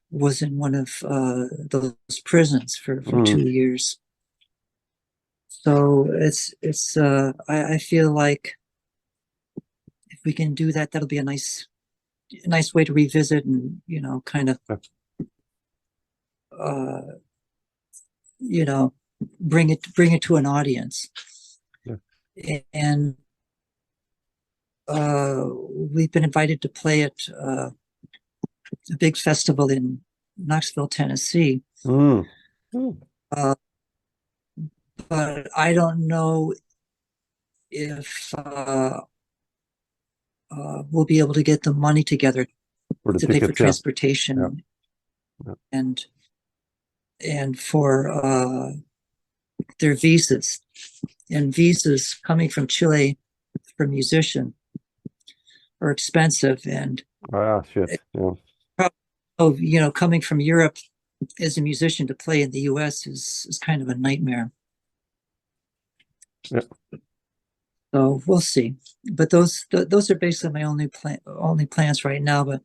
B: was in one of those prisons for 2 years. So I feel like if we can do that, that'll be a nice way to revisit and, kind of, bring it to an audience.
C: Yeah.
B: And we've been invited to play at a big festival in Knoxville, Tennessee. But I don't know if we'll be able to get the money together to pay for transportation and for their visas. And visas coming from Chile for a musician are expensive, and coming from Europe as a musician to play in the US is kind of a nightmare.
C: Yeah.
B: So we'll see. But those are basically my only plans right now. But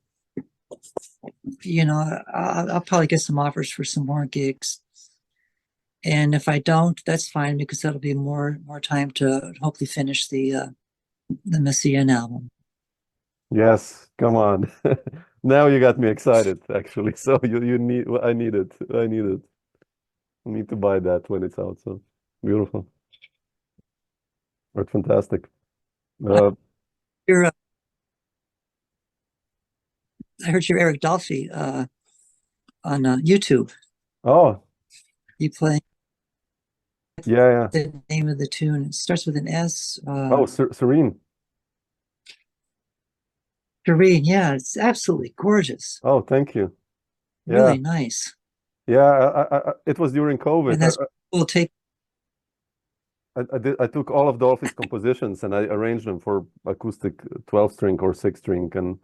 B: I'll probably get some offers for some more gigs. And if I don't, that's fine, because that'll be more time to hopefully finish the Messiaen album.
C: Yes, come on. Now you got me excited, actually. So I need it. I need to buy that when it's out. So beautiful. That's fantastic.
B: I heard you're Eric Dolphy on YouTube.
C: Oh.
B: You play?
C: Yeah.
B: The name of the tune. It starts with an S.
C: Serene.
B: Serene, yeah, it's absolutely gorgeous.
C: Oh, thank you.
B: Really nice.
C: Yeah, it was during COVID.
B: And that's we'll take.
C: I took all of Dolphy's compositions and I arranged them for acoustic 12-string or 6-string,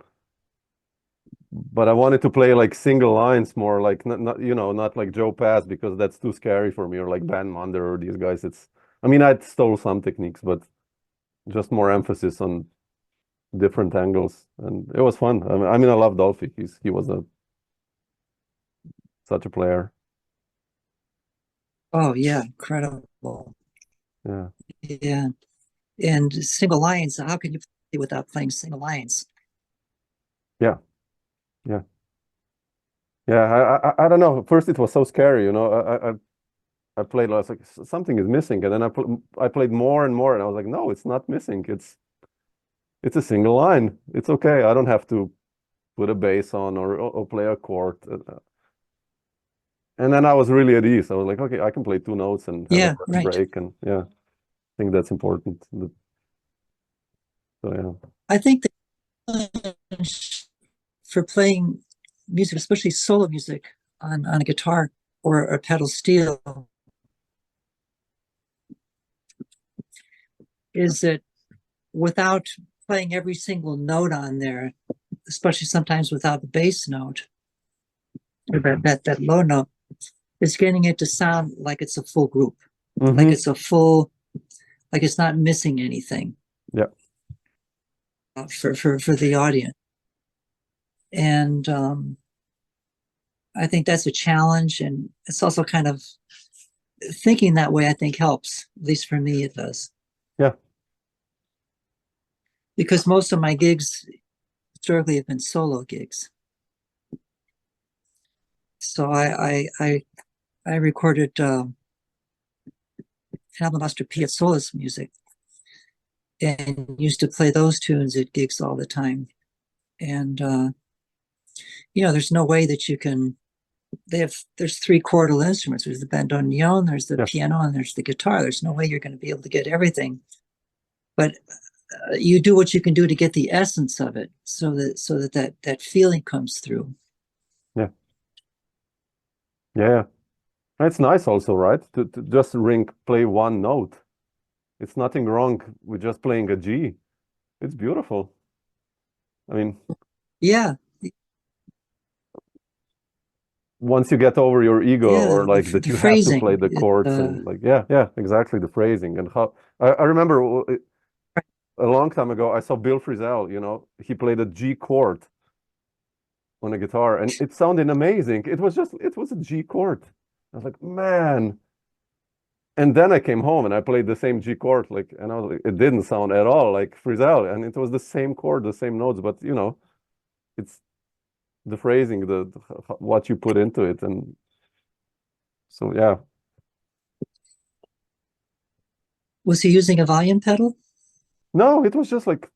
C: but I wanted to play like single lines more, like not like Joe Pass, because that's too scary for me, or like Van Mander or these guys. I stole some techniques, but just more emphasis on different angles, and it was fun. I love Dolphy. He was such a player.
B: Oh yeah, incredible.
C: Yeah.
B: And single lines, how can you play without playing single lines?
C: Yeah. I don't know. First it was so scary, I played, I was like, something is missing, and then I played more and more, and I was like, no, it's not missing. It's a single line. It's okay. I don't have to put a bass on or play a chord. And then I was really at ease. I was like, okay, I can play 2 notes and have a break, and I think that's important. So yeah.
B: I think that for playing music, especially solo music on a guitar or a pedal steel, is that without playing every single note on there, especially sometimes without the bass note or that low note, is getting it to sound like it's a full group, like it's like it's not missing anything.
C: Yeah.
B: For the audience. And I think that's a challenge, and it's also kind of thinking that way, I think, helps. At least for me, it does.
C: Yeah.
B: Because most of my gigs historically have been solo gigs. So I recorded album Astor Piazzolla's music and used to play those tunes at gigs all the time. And there's no way that you can. There's 3 chordal instruments. There's the bandoneon, there's the piano, and there's the guitar. There's no way you're going to be able to get everything. But you do what you can do to get the essence of it, so that feeling comes through.
C: Yeah. It's nice also, right? To just play 1 note. It's nothing wrong with just playing a G. It's beautiful.
B: Yeah.
C: Once you get over your ego, or like that you have to play the chords, and like, exactly, the phrasing. And how I remember a long time ago, I saw Bill Frisell, he played a G chord on a guitar, and it sounded amazing. It was a G chord. I was like, man. And then I came home and I played the same G chord, like, and I was like, it didn't sound at all like Frizzell, and it was the same chord, the same notes, but you know, it's the phrasing, the what you put into it, and so yeah.
B: Was he using a volume pedal?
C: No, it was just like,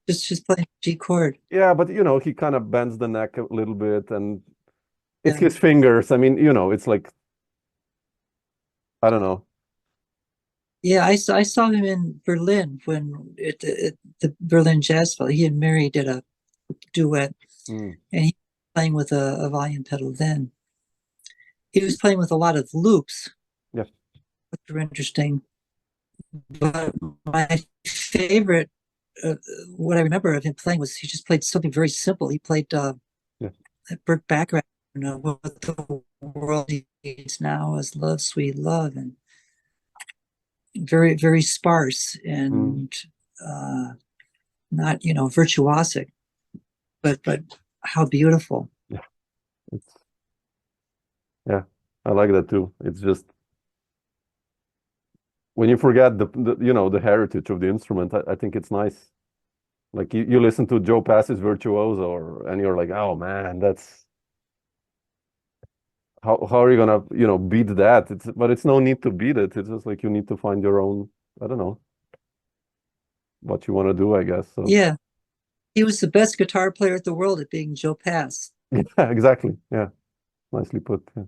B: Just playing G chord.
C: yeah, but you know, he kind of bends the neck a little bit, and it's
B: Yeah.
C: his fingers. I mean, you know, it's like, I don't know.
B: Yeah, I saw him in Berlin when at the Berlin Jazz Festival. He and Mary did a duet,
C: Mm.
B: and he was playing with a volume pedal then. He was playing with a lot of loops,
C: Yeah.
B: which were interesting. But my favorite, what I remember of him playing was he just played something very simple. He played
C: Yeah.
B: Burt Bacharach, you know, what the world needs now is love, sweet love, and very, very sparse and not, you know, virtuosic, but how beautiful.
C: Yeah. Yeah, I like that too. It's just when you forget the you know, the heritage of the instrument, I think it's nice. Like you listen to Joe Pass's Virtuoso, and you're like, oh man, that's how are you gonna, you know, beat that? But it's no need to beat it. It's just like you need to find your own, I don't know, what you want to do, I guess. So
B: Yeah, he was the best guitar player at the world at being Joe Pass.
C: yeah, exactly. Yeah, nicely put. Yeah.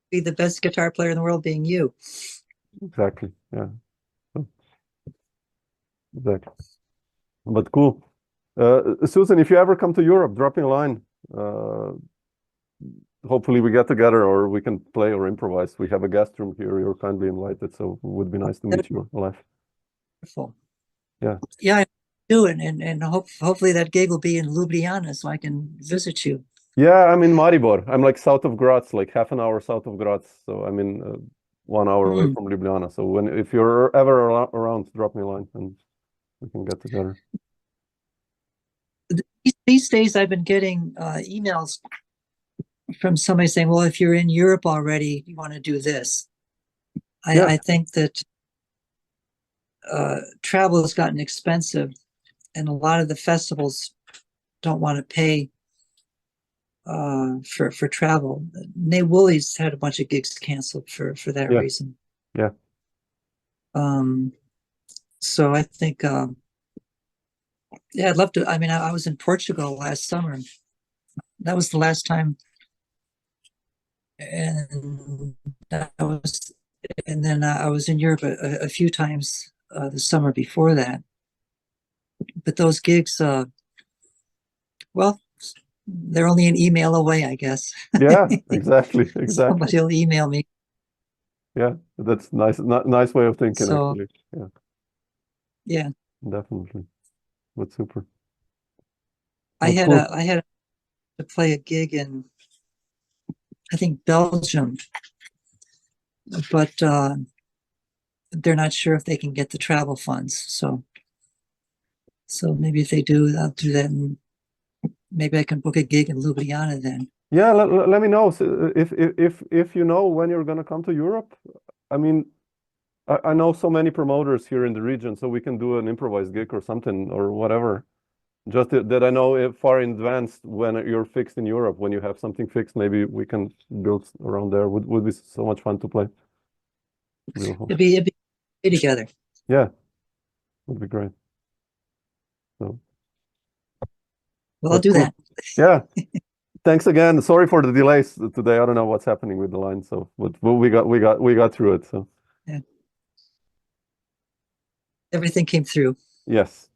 B: Be the best guitar player in the world being you.
C: Exactly. Yeah. So, exactly. But cool. Susan, if you ever come to Europe, drop me a line. Hopefully we get together or we can play or improvise. We have a guest room here. You're kindly invited, so it would be nice to meet you live.
B: Wonderful.
C: Yeah.
B: Yeah, I do, and hopefully that gig will be in Ljubljana so I can visit you.
C: Yeah, I'm in Maribor. I'm like south of Graz, like half an hour south of Graz. So I'm in 1 hour away from Ljubljana. So if you're ever around, drop me a line and we can get together.
B: These days I've been getting emails from somebody saying, well, if you're in Europe already, you want to do this. I think that travel has gotten expensive, and a lot of the festivals don't want to pay for travel. Wooley's had a bunch of gigs canceled for that reason.
C: Yeah.
B: So I think, yeah, I'd love to. I mean, I was in Portugal last summer. That was the last time, and then I was in Europe a few times the summer before that. But those gigs, well, they're only an email away, I guess.
C: Yeah, exactly.
B: Somebody will email me.
C: Yeah, that's nice. Nice way of thinking,
B: So,
C: actually. Yeah.
B: Yeah.
C: Definitely. That's super.
B: I had to play a gig in, I think, Belgium, but they're not sure if they can get the travel funds. So maybe if they do, I'll do that, and maybe I can book a gig in Ljubljana then.
C: Yeah, let me know if you know when you're gonna come to Europe. I mean, I know so many promoters here in the region, so we can do an improvised gig or something or whatever. Just that I know far in advance when you're fixed in Europe, when you have something fixed, maybe we can build around there. Would be so much fun to play. Beautiful.
B: It'd be together.
C: Yeah, would be great. So,
B: well, I'll do that.
C: Yeah. Thanks again. Sorry for the delays today. I don't know what's happening with the line, so but we got through it. So
B: yeah. Everything came through.
C: Yes.